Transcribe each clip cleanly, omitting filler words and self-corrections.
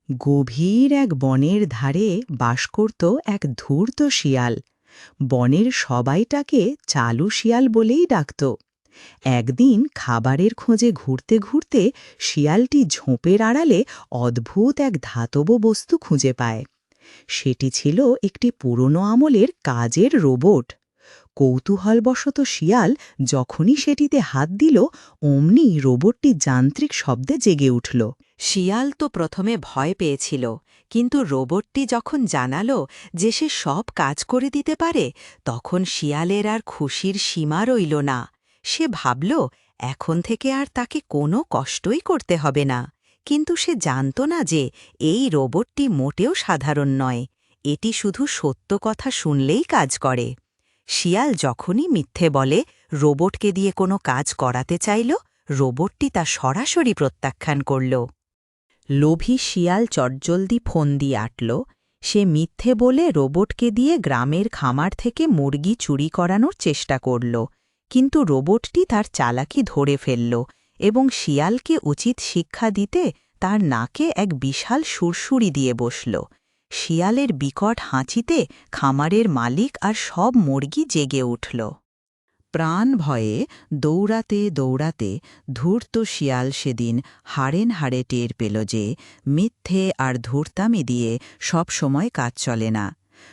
গভীর এক বনের ধারে বাস করত এক ধূর্ত শিয়াল। বনের সবাই তাকে চালু শিয়াল বলেই ডাকত। একদিন খাবারের খোঁজে ঘুরতে ঘুরতে শিয়ালটি ঝোপের আড়ালে অদ্ভুত এক ধাতব বস্তু খুঁজে পায়। সেটি ছিল একটি পুরনো আমলের কাজের রোবট। কৌতূহলবশত শিয়াল যখনই সেটিতে হাত দিল, অমনি রোবটটি যান্ত্রিক শব্দে জেগে উঠল। শিয়াল তো প্রথমে ভয় পেয়েছিল, কিন্তু রোবটটি যখন জানালো যে সে সব কাজ করে দিতে পারে, তখন শিয়ালের আর খুশির সীমা রইল না। সে ভাবল এখন থেকে আর তাকে কোনো কষ্টই করতে হবে না। কিন্তু সে জানত না যে এই রোবটটি মোটেও সাধারণ নয়। এটি শুধু সত্য কথা শুনলেই কাজ করে। শিয়াল যখনই মিথ্যে বলে রোবটকে দিয়ে কোনো কাজ করাতে চাইল, রোবটটি তা সরাসরি প্রত্যাখ্যান করল। লোভী শিয়াল চটজলদি ফোন দিয়ে আটল। সে মিথ্যে বলে রোবটকে দিয়ে গ্রামের খামার থেকে মুরগি চুরি করানোর চেষ্টা করল, কিন্তু রোবটটি তার চালাকি ধরে ফেলল এবং শিয়ালকে উচিত শিক্ষা দিতে তার নাকে এক বিশাল সুরসুরি দিয়ে বসল। শিয়ালের বিকট হাঁচিতে খামারের মালিক আর সব মুরগি জেগে উঠল। প্রাণ ভয়ে দৌড়াতে দৌড়াতে ধূর্ত শিয়াল সেদিন হাড়েন হাড়ে টের পেল যে মিথ্যে আর ধূর্তামি দিয়ে সব সময় কাজ চলে না।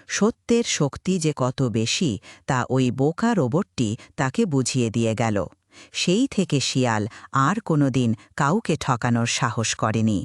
সত্যের শক্তি যে কত বেশি তা ওই বোকা রোবটটি তাকে বুঝিয়ে দিয়ে গেল। সেই থেকে শিয়াল আর কোনোদিন কাউকে ঠকানোর সাহস করেনি।